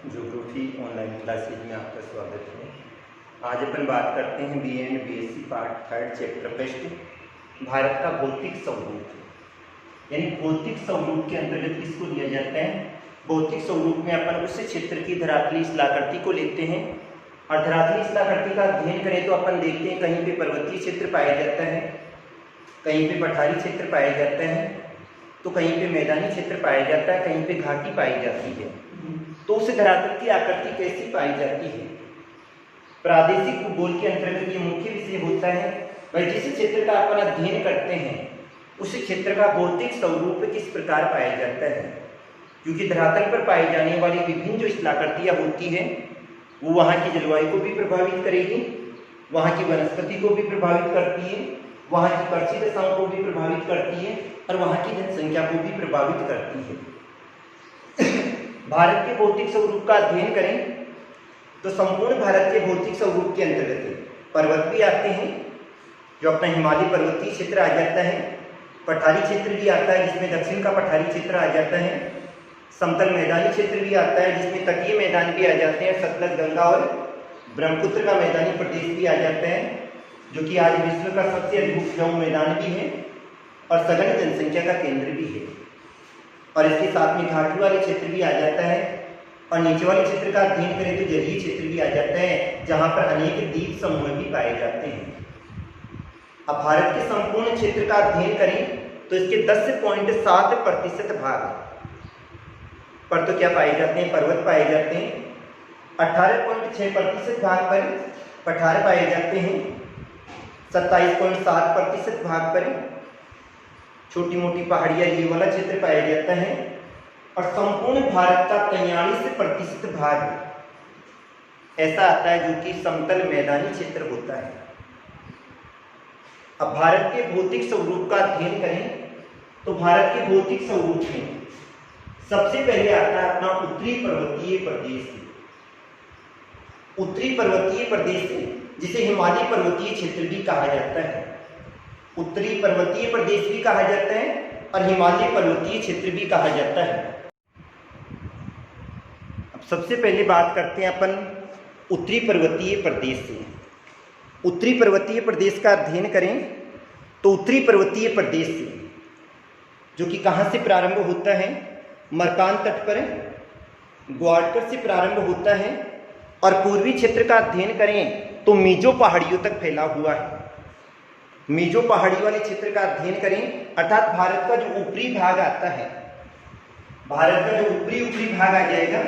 Geography online classes में आपका स्वागत है। आज अपन बात करते हैं B and BSc part 3 chapter test Bharat का भौतिक स्वरूप। यानी भौतिक स्वरूप के अंतर्गत किसको लिया जाता है? भौतिक स्वरूप में अपन उस क्षेत्र की धरातलीय स्थलाकृति को लेते हैं और धरातलीय स्थलाकृति का अध्ययन करें तो अपन देखते हैं कहीं पे पर्वतीय क्षेत्र पाया जाता है, कहीं पे पठारी क्षेत्र पाया जाता है, तो कहीं पे मैदानी क्षेत्र पाया जाता है, कहीं पे घाटी पाई जाती है। तो उस धरातल की आकृति कैसी पाई जाती है? प्रादेशिक भूगोल के अंतर्गत ये मुख्य विषय होता है भाई जिस क्षेत्र का अपन अध्ययन करते हैं उस क्षेत्र का भौतिक स्वरूप किस प्रकार पाया जाता है, क्योंकि धरातल पर पाई जाने वाली विभिन्न जो स्थलाकृतियाँ होती हैं वो वहाँ की जलवायु को भी प्रभावित करेगी, वहाँ की वनस्पति को भी प्रभावित करती है, वहाँ की कृषि दशाओं को भी प्रभावित करती है और वहाँ की जनसंख्या को भी प्रभावित करती है। भारत के भौतिक स्वरूप का अध्ययन करें तो संपूर्ण भारत के भौतिक स्वरूप के अंतर्गत पर्वत भी आते हैं, जो अपना हिमालय पर्वतीय क्षेत्र आ जाता है, पठारी क्षेत्र भी आता है जिसमें दक्षिण का पठारी क्षेत्र आ जाता है, समतल मैदानी क्षेत्र भी आता है जिसमें तटीय मैदान भी आ जाते हैं, सतलज गंगा और ब्रह्मपुत्र का मैदानी प्रदेश भी आ जाता है जो कि आज विश्व का सबसे अधिक उपजाऊ मैदान भी है और सघन जनसंख्या का केंद्र भी है। और इसके साथ में घाटी वाले क्षेत्र भी आ जाता है और नीचे वाले क्षेत्र का अध्ययन करें तो जलीय क्षेत्र भी आ जाता है जहाँ पर अनेक द्वीप समूह भी पाए जाते हैं। अब भारत के संपूर्ण क्षेत्र का अध्ययन करें तो इसके 10.7% भाग पर तो क्या पाए जाते हैं? पर्वत पाए जाते हैं। 18.6% भाग पर पठार पाए जाते हैं। 27.7% भाग पर छोटी मोटी पहाड़ियाँ ये वाला क्षेत्र पाया जाता है और संपूर्ण भारत का 43% भाग ऐसा आता है जो कि समतल मैदानी क्षेत्र होता है। अब भारत के भौतिक स्वरूप का अध्ययन करें तो भारत के भौतिक स्वरूप में सबसे पहले आता है अपना उत्तरी पर्वतीय प्रदेश। उत्तरी पर्वतीय प्रदेश जिसे हिमालय पर्वतीय क्षेत्र भी कहा जाता है, उत्तरी पर्वतीय प्रदेश भी कहा जाता है और हिमालय पर्वतीय क्षेत्र भी कहा जाता है। अब सबसे पहले बात करते हैं अपन उत्तरी पर्वतीय प्रदेश से। उत्तरी पर्वतीय प्रदेश का अध्ययन करें तो उत्तरी पर्वतीय प्रदेश से जो कि कहाँ से प्रारंभ होता है? मरकान तट पर ग्वाडकर से प्रारंभ होता है और पूर्वी क्षेत्र का अध्ययन करें तो मीजो पहाड़ियों तक फैला हुआ है। मीजो पहाड़ी वाले क्षेत्र का अध्ययन करें अर्थात भारत का जो ऊपरी भाग आता है, भारत का जो ऊपरी भाग आ जाएगा,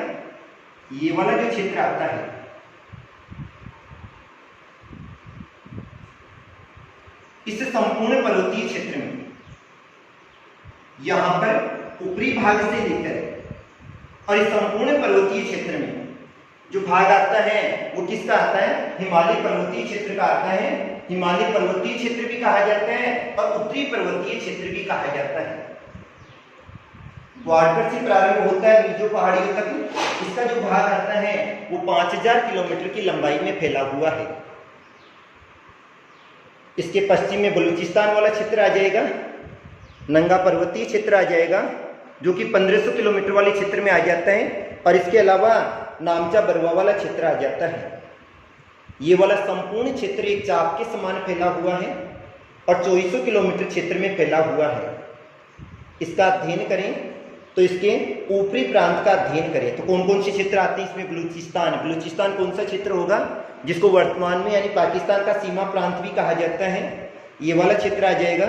ये वाला जो क्षेत्र आता है इस संपूर्ण पर्वतीय क्षेत्र में यहां पर ऊपरी भाग से लेकर और इस संपूर्ण पर्वतीय क्षेत्र में जो भाग आता है वो किसका आता है? हिमालय पर्वतीय क्षेत्र का आता है। हिमालय पर्वतीय क्षेत्र भी कहा जाता है और उत्तरी पर्वतीय क्षेत्र भी कहा जाता है। ग्वाडकर से प्रारंभ होता है मीजो पहाड़ियों तक। इसका जो भाग आता है वो 5000 किलोमीटर की लंबाई में फैला हुआ है। इसके पश्चिम में बलूचिस्तान वाला क्षेत्र आ जाएगा, नंगा पर्वतीय क्षेत्र आ जाएगा जो कि 1500 किलोमीटर वाले क्षेत्र में आ जाता है और इसके अलावा नामचा बरवा वाला क्षेत्र आ जाता है। ये वाला संपूर्ण क्षेत्र एक चाप के समान फैला हुआ है और 2400 किलोमीटर क्षेत्र में फैला हुआ है। इसका अध्ययन करें तो इसके ऊपरी प्रांत का अध्ययन करें तो कौन कौन से क्षेत्र आते हैं इसमें? बलूचिस्तान कौन सा क्षेत्र होगा जिसको वर्तमान में यानी पाकिस्तान का सीमा प्रांत भी कहा जाता है, ये वाला क्षेत्र आ जाएगा।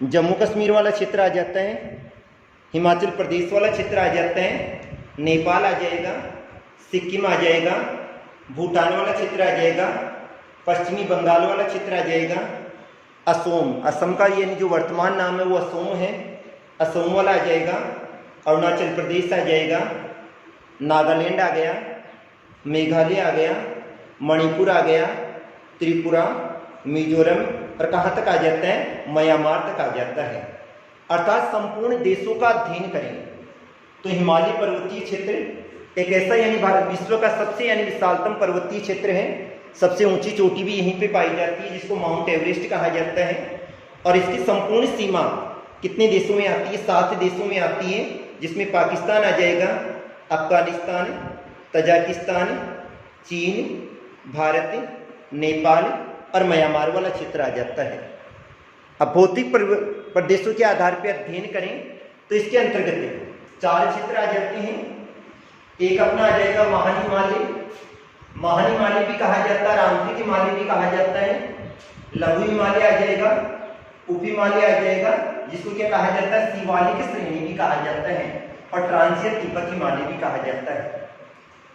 जम्मू कश्मीर वाला क्षेत्र आ जाता है, हिमाचल प्रदेश वाला क्षेत्र आ जाता है, नेपाल आ जाएगा, सिक्किम आ जाएगा, भूटान वाला क्षेत्र आ जाएगा, पश्चिमी बंगाल वाला क्षेत्र आ जाएगा, असम का यानी जो वर्तमान नाम है वो असम है, असम वाला आ जाएगा, अरुणाचल प्रदेश आ जाएगा, नागालैंड आ गया, मेघालय आ गया, मणिपुर आ गया, त्रिपुरा, मिजोरम और कहाँ तक आ जाता है? म्यांमार तक आ जाता है। अर्थात संपूर्ण देशों का अध्ययन करें तो हिमालय पर्वतीय क्षेत्र एक ऐसा यानी भारत विश्व का सबसे यानी विशालतम पर्वतीय क्षेत्र है। सबसे ऊंची चोटी भी यहीं पे पाई जाती है जिसको माउंट एवरेस्ट कहा जाता है और इसकी संपूर्ण सीमा कितने देशों में आती है? 7 देशों में आती है जिसमें पाकिस्तान आ जाएगा, अफगानिस्तान, तजाकिस्तान, चीन, भारत, नेपाल और म्यांमार वाला क्षेत्र आ जाता है। अब भौतिक प्रदेशों के आधार पर अध्ययन करें तो इसके अंतर्गत 4 क्षेत्र आ जाते हैं। एक अपना आ जाएगा महाहिमालय, महाहिमालय भी कहा जाता है, आंतरिक हिमालय भी कहा जाता है। लघु हिमालय आ जाएगा, उप हिमालय आ जाएगा, जिसको क्या कहा जाता है, शिवालिक श्रेणी भी कहा जाता है, और ट्रांसियर तिब्बत हिमालय भी कहा जाता है।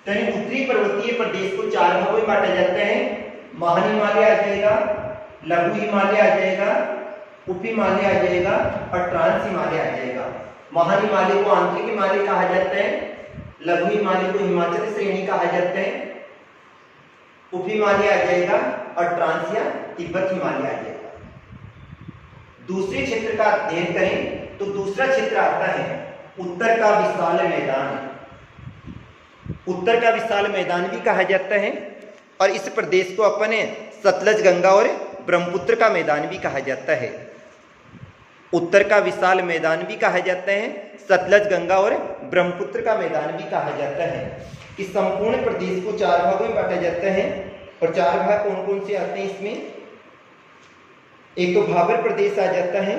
तो उत्तरी पर्वतीय प्रदेश को 4 भागों में बांटा जाता है। महाहिमालय आ जाएगा, लघु हिमालय आ जाएगा, उप हिमालय आ जाएगा और ट्रांस हिमालय आ जाएगा। महाहिमालय को आंतरिक हिमालय कहा जाता है, लघु हिमालय को हिमाचल श्रेणी कहा जाता है, उप हिमालय आ जाएगा और ट्रांस या तिब्बत हिमालय आ जाएगा। दूसरे क्षेत्र का अध्ययन करें तो दूसरा क्षेत्र आता है उत्तर का विशाल मैदान। उत्तर का विशाल मैदान भी कहा जाता है, और इस प्रदेश को अपन सतलज, गंगा और ब्रह्मपुत्र का मैदान भी कहा जाता है। उत्तर का विशाल मैदान भी कहा जाता है, सतलज, गंगा और ब्रह्मपुत्र का मैदान भी कहा जाता है। इस संपूर्ण प्रदेश को 4 भागों में बांटा जाता है, और 4 भाग कौन कौन से आते हैं इसमें? एक तो भाबर प्रदेश आ जाता है,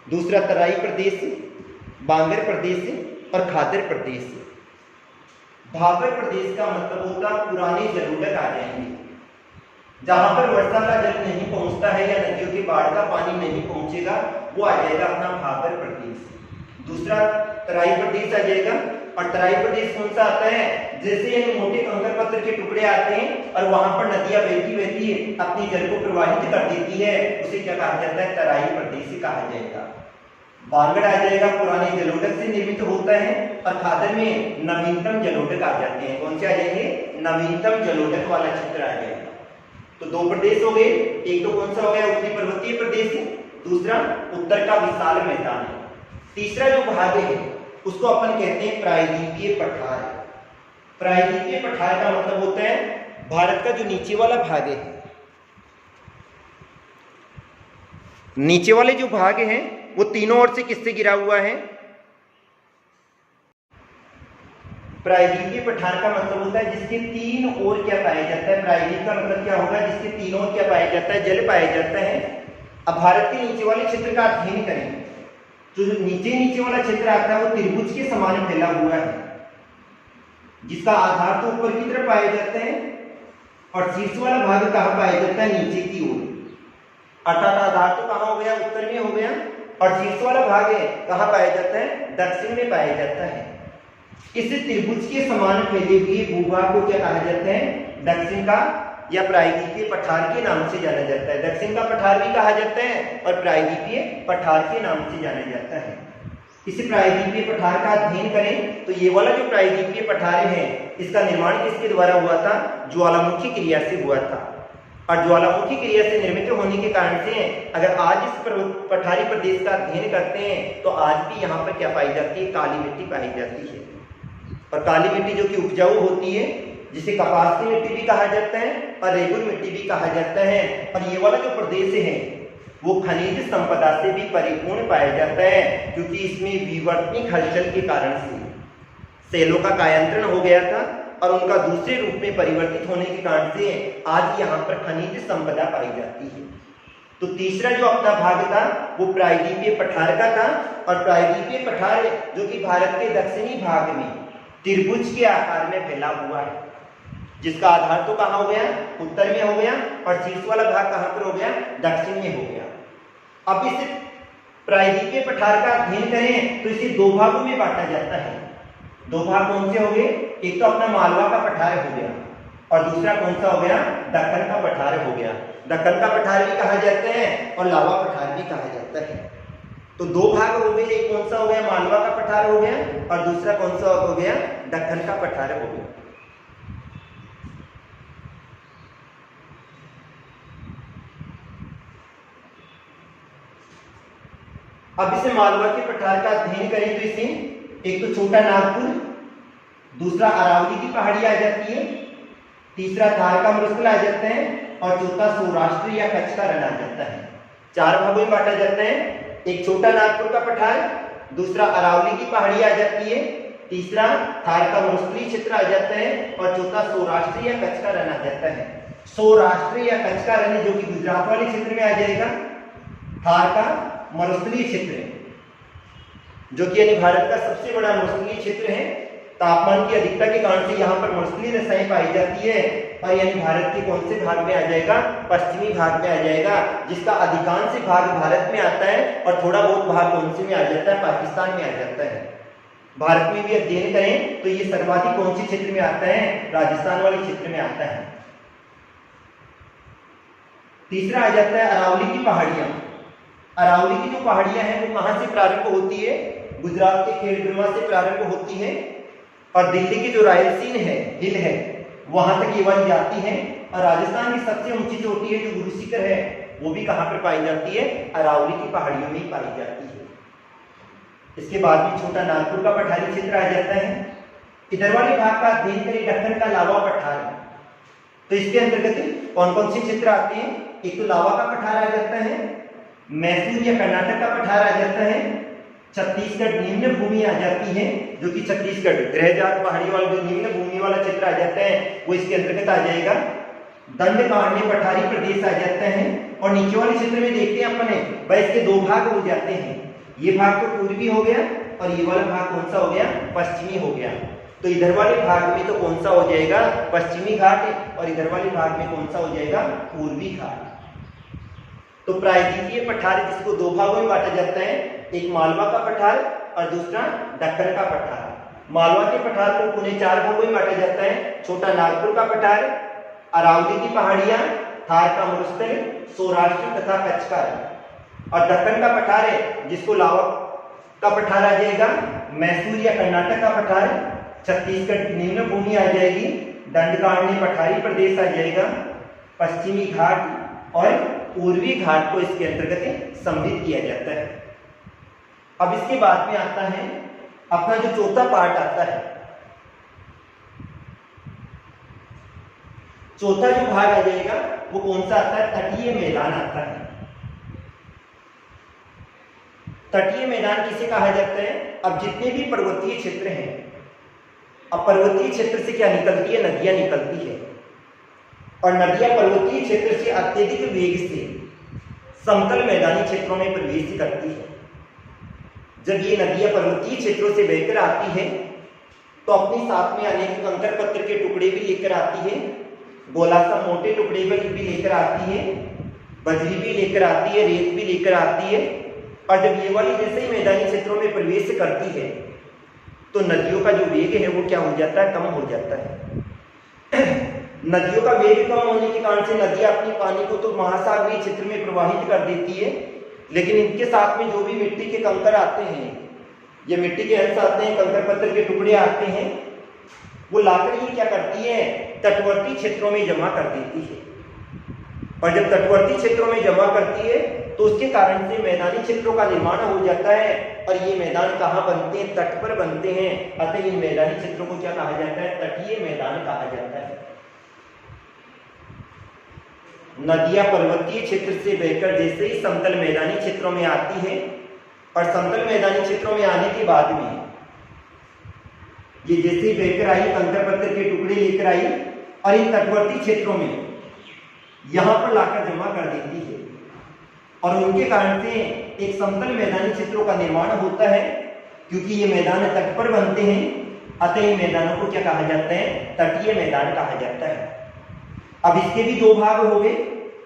दूसरा तराई प्रदेश, बांगर प्रदेश और खादर प्रदेश। भाबर प्रदेश का मतलब होता पुराने जलोढ़ आ जाएंगे, जहां पर वर्षा का जल नहीं पहुंचता है या नदियों के बाढ़ का पानी नहीं पहुंचेगा, वो आ जाएगा अपना भाबर प्रदेश। दूसरा तराई प्रदेश आ जाएगा, और तराई प्रदेश कौन सा आता है? जैसे मोटे कंकर पत्थर के टुकड़े आते हैं और वहां पर नदियां बहती बहती अपने जल को प्रवाहित कर देती है, उसे क्या कहा जाता है? तराई प्रदेश कहा जाएगा। बांगड़ आ जाएगा, पुराने जलोढ़ से निर्मित होता है, और खादर में नवीनतम जलोढ़ आ जाते हैं। कौन से आ जाएंगे? नवीनतम जलोढ़ वाला क्षेत्र आ जाएगा। तो 2 प्रदेश हो गए, एक तो कौन सा हो गया? उत्तरी पर्वतीय प्रदेश, दूसरा उत्तर का विशाल मैदान। तीसरा जो भाग है उसको अपन कहते हैं प्रायद्वीपीय पठार। प्रायद्वीपीय पठार का मतलब होता है भारत का जो नीचे वाला भाग है, नीचे वाले जो भाग हैं वो तीनों ओर से किससे घिरा हुआ है? प्रायद्वीपीय पठार का मतलब होता है जिसके 3 ओर क्या पाया जाता है? प्रायद्वीप का मतलब क्या होगा? जिसके 3 ओर क्या पाया जाता है? जल पाया जाता है। अब भारत के नीचे वाले क्षेत्र का अध्ययन करें तो जो नीचे वाला क्षेत्र आता है वो त्रिभुज के समान फैला हुआ है, जिसका आधार तो ऊपर की तरफ पाया जाता है, और शीर्ष वाला भाग कहाँ पाया जाता है? नीचे की ओर। अर्थात आधार तो कहाँ हो गया? उत्तर में हो गया, और शीर्ष वाला भाग है कहाँ पाया जाता है? दक्षिण में पाया जाता है। इस त्रिभुज के समान फैले हुए भूभाग को क्या कहा जाता है? दक्षिण का या प्रायद्वीपीय पठार के नाम से जाना जाता है। दक्षिण का पठार भी कहा जाता है और प्रायद्वीपीय पठार के नाम से जाना जाता है। इस प्रायद्वीपीय पठार का अध्ययन करें तो ये वाला जो प्रायद्वीपीय पठार है इसका निर्माण किसके द्वारा हुआ था? ज्वालामुखी क्रिया से हुआ था, और ज्वालामुखी क्रिया से निर्मित होने के कारण से अगर आज इस पठारी प्रदेश का अध्ययन करते हैं तो आज भी यहाँ पर क्या पाई जाती है? काली मिट्टी पाई जाती है। और काली मिट्टी जो कि उपजाऊ होती है, जिसे कपास की मिट्टी भी कहा जाता है और रेगुर मिट्टी भी कहा जाता है। और ये वाला जो प्रदेश है वो खनिज संपदा से भी परिपूर्ण पाया जाता है, क्योंकि इसमें विवर्तनिक हलचल के कारण से सेलों का कायांतरण हो गया था और उनका दूसरे रूप में परिवर्तित होने के कारण से आज यहाँ पर खनिज संपदा पाई जाती है। तो तीसरा जो अपना भाग था वो प्रायद्वीपीय पठार का था, और प्रायद्वीपीय पठार जो कि भारत के दक्षिणी भाग में त्रिभुज के आकार में फैला हुआ है, जिसका आधार तो कहाँ हो गया? उत्तर में हो गया, और शीर्ष वाला भाग कहाँ पर हो गया? दक्षिण में हो गया। अब इस प्रायद्वीपीय पठार का अध्ययन करें तो इसे 2 भागों में बांटा जाता है। 2 भाग कौन से हो गए? एक तो अपना मालवा का पठार हो गया, और दूसरा कौन सा हो गया? दक्कन का पठार हो गया। दक्कन का पठार भी कहा जाता है और लावा पठार भी कहा जाता है। तो 2 भाग हो गए, एक कौन सा हो गया? मालवा का पठार हो गया, और दूसरा कौन सा हो गया? दक्कन का पठार हो गया। अब इसे मालवा के पठार का अध्ययन करें तो इसे एक तो छोटा नागपुर, दूसरा अरावली की पहाड़ी आ जाती है, तीसरा धार का मरुस्थल आ जाता है, और चौथा सौराष्ट्र या कच्छ का रण आ जाता है। 4 भागों में बांटा जाता है। एक छोटा नागपुर का पठार, दूसरा अरावली की पहाड़ी आ जाती है, तीसरा थार का मरुस्थलीय क्षेत्र आ जाता है और चौथा सौराष्ट्र या कच्छ का रण आ जाता है। सौराष्ट्र या कच्छ का रण जो कि गुजरात वाले क्षेत्र में आ जाएगा, थार का मरुस्थलीय क्षेत्र जो कि यानी भारत का सबसे बड़ा मरुस्थलीय क्षेत्र है। तापमान की अधिकता के कारण से यहाँ पर मरुस्थलीय रेखाएं पाई जाती है और यानी भारत के कौन से भाग में आ जाएगा, पश्चिमी भाग में आ जाएगा, जिसका अधिकांश भाग भारत में आता है और थोड़ा बहुत भाग कौन से में आ जाता है, पाकिस्तान में आ जाता है। भारत में भी अध्ययन करें तो ये सर्वाधिक कौन से क्षेत्र में आता है, राजस्थान वाले क्षेत्र में आता है। तीसरा आ जाता है अरावली की पहाड़ियां। अरावली की जो पहाड़ियां हैं वो कहां से प्रारंभ होती है, गुजरात के खेड़ब्रह्मा से प्रारंभ होती है और दिल्ली की जो रायलसीन है, हिल है, वहां तक ये वाली जाती है और राजस्थान की सबसे ऊंची चोटी है जो गुरु शिखर है वो भी कहां पर पाई जाती है, अरावली की पहाड़ियों में ही पाई जाती है। इसके बाद भी छोटा नागपुर का पठारी क्षेत्र आ जाता है। इधर वाले भाग का अध्ययन करें, दक्कन का लावा पठार, तो इसके अंतर्गत कौन कौन से क्षेत्र आते हैं, एक तो लावा का पठार आ जाता है, मैसूर या कर्नाटक का पठार आ जाता है, छत्तीसगढ़ निम्न भूमि आ जाती है जो कि छत्तीसगढ़ गृहजात पहाड़ी वाला जो निम्न भूमि वाला क्षेत्र आ जाता है वो इसके अंतर्गत आ जाएगा। दंडकारण्य पठारी प्रदेश आ जाता है और नीचे वाले क्षेत्र में देखते हैं अपने भाई इसके दो भाग हो जाते हैं, ये भाग तो पूर्वी हो गया और ये वाला भाग कौन सा हो गया, पश्चिमी हो गया। तो इधर वाले भाग में तो कौन सा हो जाएगा, पश्चिमी घाट, और इधर वाले भाग में कौन सा हो जाएगा, पूर्वी घाट। तो प्रायद्वीपीय पठार जिसको दो भागों में बांटा जाता है, एक मालवा का पठार और दूसरा दक्कन का पठार। मालवा के पठार को पुणे 4 भागों में बांटा जाता है, छोटा नागपुर का पठार, अरावली की पहाड़ियां, थार का मरुस्थल, सौराष्ट्र तथा कच्छ का रण। और दक्कन का पठार है जिसको लावा का पठार आ जाएगा, मैसूर या कर्नाटक का पठार, छत्तीसगढ़ की निम्न भूमि आ जाएगी, दंडकारण्य पठारी प्रदेश आ जाएगा, पश्चिमी घाट और पूर्वी घाट को इसके अंतर्गत सम्मिलित किया जाता है। अब इसके बाद में आता है अपना जो चौथा पार्ट आता है, चौथा जो भाग आ जाएगा वो कौन सा आता है, तटीय मैदान आता है। तटीय मैदान किसे कहा जाता है, अब जितने भी पर्वतीय क्षेत्र हैं, अब पर्वतीय क्षेत्र से क्या निकलती है, नदियां निकलती है और नदियां पर्वतीय क्षेत्र से अत्यधिक वेग से समतल मैदानी क्षेत्रों में प्रवेश करती है। जब ये नदियां पर्वतीय क्षेत्रों से बहकर आती है तो अपने साथ में अनेक कंकड़ पत्थर के टुकड़े भी लेकर आती है, गोलासा मोटे टुकड़े भी लेकर आती है, बजरी भी लेकर आती है, रेत भी लेकर आती है। और जब ये वाली जैसे ही मैदानी क्षेत्रों में प्रवेश करती है तो नदियों का जो वेग है वो क्या हो जाता है, कम हो जाता है। नदियों का वेग कम होने के कारण से नदियां अपनी पानी को तो महासागरीय क्षेत्र में प्रवाहित कर देती है, लेकिन इनके साथ में जो भी मिट्टी के कंकड़ आते हैं, ये मिट्टी के अंश आते हैं, कंकड़ पत्थर के टुकड़े आते हैं, वो लाकर ये क्या करती है, तटवर्ती क्षेत्रों में जमा कर देती है। और जब तटवर्ती क्षेत्रों में जमा करती है तो उसके कारण से मैदानी क्षेत्रों का निर्माण हो जाता है और ये मैदान कहाँ बनते हैं, तट पर बनते हैं। अतः इन मैदानी क्षेत्रों को क्या कहा जाता है, तटीय मैदान कहा जाता है। नदियां पर्वतीय क्षेत्र से बहकर जैसे ही समतल मैदानी क्षेत्रों में आती है और समतल मैदानी क्षेत्रों में आने के बाद में ये जैसे ही बहकर आई, कंकड़ पत्थर के टुकड़े लेकर आई और इन तटवर्ती क्षेत्रों में यहां पर लाकर जमा कर देती है और उनके कारण से एक समतल मैदानी क्षेत्रों का निर्माण होता है। क्योंकि ये मैदान तट पर बनते हैं अतः इन मैदानों को क्या कहा जाता है, तटीय मैदान कहा जाता है। अब इसके भी दो भाग हो गए,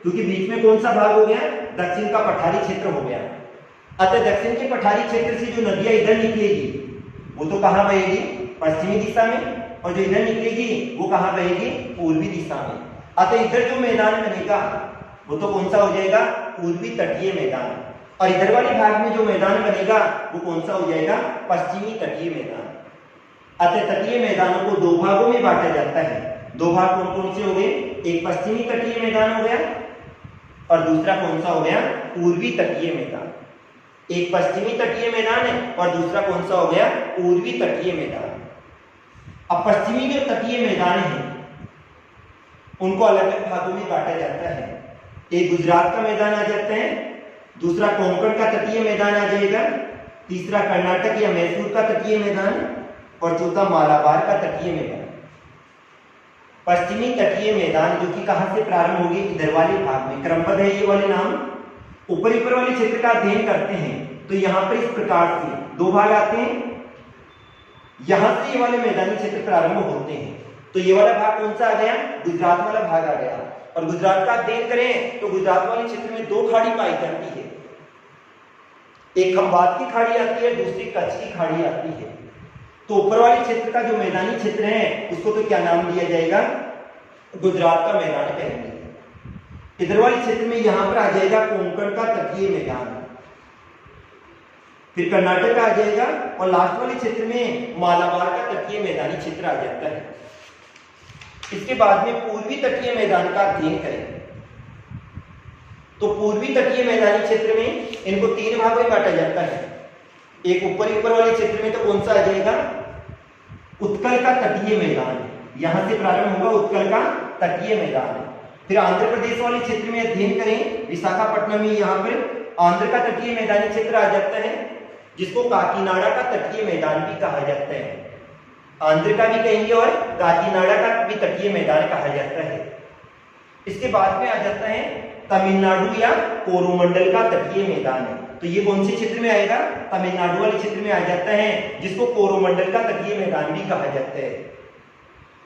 क्योंकि बीच में कौन सा भाग हो गया, दक्षिण का पठारी क्षेत्र हो गया। अतः दक्षिण के पठारी क्षेत्र से जो नदियां इधर निकलेगी वो तो कहां बहेगी, पश्चिमी दिशा में, और जो इधर निकलेगी वो कहां बहेगी, पूर्वी दिशा में। अतः इधर जो मैदान बनेगा वो तो कौन सा हो जाएगा, पूर्वी तटीय मैदान, और इधर वाले भाग में जो मैदान बनेगा वो कौन सा हो जाएगा, पश्चिमी तटीय मैदान। अतः तटीय मैदानों को दो भागों में बांटा जाता है। दो भाग कौन कौन से हो गए, एक पश्चिमी तटीय मैदान हो गया और दूसरा कौन सा हो गया, पूर्वी तटीय मैदान। एक पश्चिमी तटीय मैदान है और दूसरा कौन सा हो गया, पूर्वी तटीय मैदान। अब पश्चिमी जो तटीय मैदान है उनको अलग अलग भागों में बांटा जाता है। एक गुजरात का मैदान आ जाता है, दूसरा कोंकण का तटीय मैदान आ जाएगा, तीसरा कर्नाटक या मैसूर का तटीय मैदान, और चौथा मालाबार का तटीय मैदान। पश्चिमी तटीय मैदान जो कि कहां से प्रारंभ होगी, इधर वाले भाग में, क्रमबद्ध है ये वाले नाम। ऊपर वाले क्षेत्र का अध्ययन करते हैं तो यहाँ पर इस प्रकार से दो भाग आते हैं, यहां से ये वाले मैदानी क्षेत्र प्रारंभ होते हैं। तो ये वाला भाग कौन सा आ गया, गुजरात वाला भाग आ गया। और गुजरात का अध्ययन करें तो गुजरात वाले क्षेत्र में दो खाड़ी पाई जाती है, एक खंबात की खाड़ी आती है, दूसरी कच्छ की खाड़ी आती है। तो ऊपर वाले क्षेत्र का जो मैदानी क्षेत्र है उसको तो क्या नाम दिया जाएगा, गुजरात का मैदान कहेंगे। इधर वाले क्षेत्र में यहां पर आ जाएगा कोंकण का तटीय मैदान, फिर कर्नाटक आ जाएगा, और लास्ट वाले क्षेत्र में मालाबार का तटीय मैदानी क्षेत्र आ जाता है। इसके बाद में पूर्वी तटीय मैदान का अध्ययन करें तो पूर्वी तटीय मैदानी क्षेत्र में इनको तीन भागों में बांटा जाता है। एक ऊपर वाले क्षेत्र में तो कौन सा आ जाएगा, उत्कल का तटीय मैदान, यहां से प्रारंभ होगा उत्कल का तटीय मैदान। फिर आंध्र प्रदेश वाले क्षेत्र में अध्ययन करें, विशाखापट्टनम में यहाँ पर आंध्र का तटीय मैदानी क्षेत्र आ जाता है, जिसको काकीनाडा का तटीय मैदान भी कहा जाता है। आंध्र का भी कहेंगे और काकीनाडा का भी तटीय मैदान कहा जाता है। इसके बाद में आ जाता है तमिलनाडु या कोरोमंडल का तटीय मैदान है। तो ये कौन से क्षेत्र में आएगा, तमिलनाडु वाले क्षेत्र में आ जाता है, जिसको कोरोमंडल का तटीय मैदान भी कहा जाता है।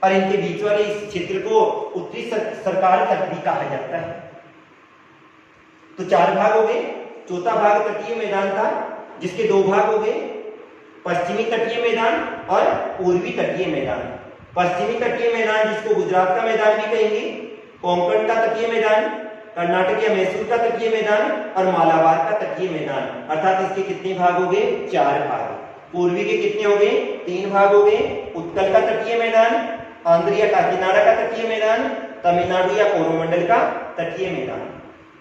और इनके बीच वाले इस क्षेत्र को उत्तरी सरकार तट भी कहा जाता है। तो चार भाग हो गए। चौथा भाग तटीय मैदान था, जिसके दो भाग हो गए, पश्चिमी तटीय मैदान और पूर्वी तटीय मैदान। पश्चिमी तटीय मैदान जिसको गुजरात का मैदान भी कहेंगे, कोंकण का तटीय मैदान, कर्नाटक या मैसूर का तटीय मैदान और मालाबार का तटीय मैदान। अर्थात इसके कितने भाग हो गए, चार भाग। पूर्वी के कितने हो गए, तीन भाग हो गए, उत्कल का तटीय मैदान, आंध्र या काकीनाडा का तटीय मैदान, तमिलनाडु या कोरोमंडल का तटीय मैदान।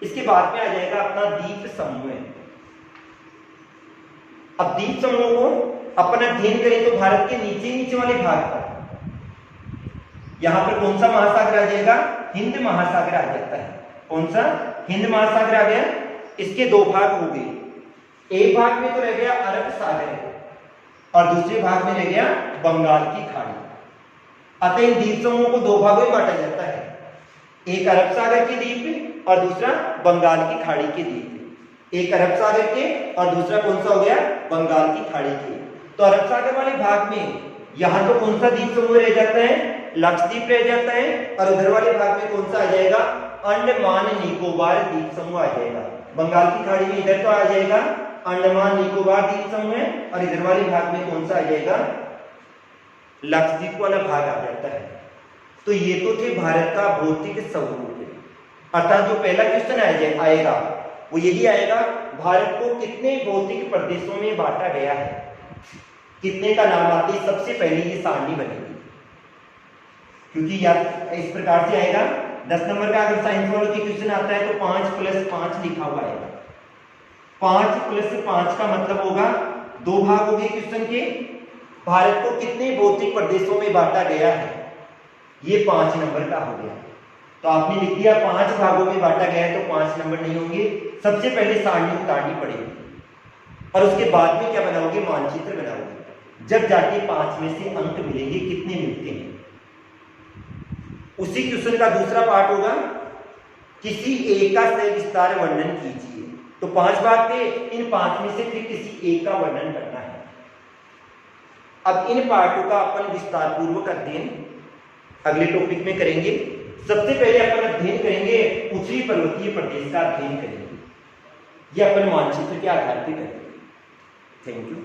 इसके बाद में आ जाएगा अपना द्वीप समूह। अब द्वीप समूह को अपन अध्ययन करें तो भारत के नीचे वाले भाग पर यहां पर कौन सा महासागर आ जाएगा, हिंद महासागर आ जाता है। कौन सा, हिंद महासागर आ गया। इसके दो भाग हो गए, एक भाग में तो रह गया अरब सागर और दूसरे भाग में रह गया बंगाल की खाड़ी। अतः इन द्वीप समूह को दो भागों में बांटा जाता है, एक अरब सागर के द्वीप और दूसरा बंगाल की खाड़ी के द्वीप। एक अरब सागर के और दूसरा कौन सा हो गया, बंगाल की खाड़ी के। तो अरब सागर वाले भाग में यहां तो कौन सा द्वीप समूह रह जाता है, लक्षद्वीप रह जाता है, और उधर वाले भाग में कौन सा आ जाएगा, अंडमान निकोबार द्वीप समूह आ जाएगा। बंगाल की खाड़ी में इधर तो आ जाएगा अंडमान निकोबार द्वीप समूह, और इधर वाले भाग में कौन सा आ जाएगा, लक्षद्वीप वाला भाग आ जाता है। तो ये तो थे भारत का भौतिक स्वरूप। अर्थात जो पहला क्वेश्चन आएगा वो यही आएगा, भारत को कितने भौतिक प्रदेशों में बांटा गया है, कितने का नाम आते ही सबसे पहले ये सारणी बनेगी। क्योंकि या इस प्रकार से आएगा, 10 नंबर का अगर साइंस वालों की क्वेश्चन आता है तो 5 + 5 लिखा हुआ आएगा। 5 + 5 का मतलब होगा, दो भाग हो गए क्वेश्चन के, भारत को कितने भौतिक प्रदेशों में बांटा गया है, ये 5 नंबर का हो गया। तो आपने लिख दिया 5 भागों में बांटा गया है, तो 5 नंबर नहीं होंगे, सबसे पहले सारणी उतारनी पड़ेगी और उसके बाद में क्या बनाओगे, मानचित्र बनाओगे। जब जाके 5 में से अंक मिलेंगे, कितने मिलते हैं। उसी क्वेश्चन का दूसरा पार्ट होगा, किसी एक का सविस्तार वर्णन कीजिए। तो 5 भाग थे, इन 5 में से फिर किसी एक का वर्णन करना है। अब इन पार्टों का अपन विस्तार पूर्वक अध्ययन अगले टॉपिक में करेंगे। सबसे पहले अपन अध्ययन करेंगे उत्तरी पर्वतीय प्रदेश का अध्ययन करेंगे, यह अपन मानचित्र के आधार पर करेंगे। Thank you.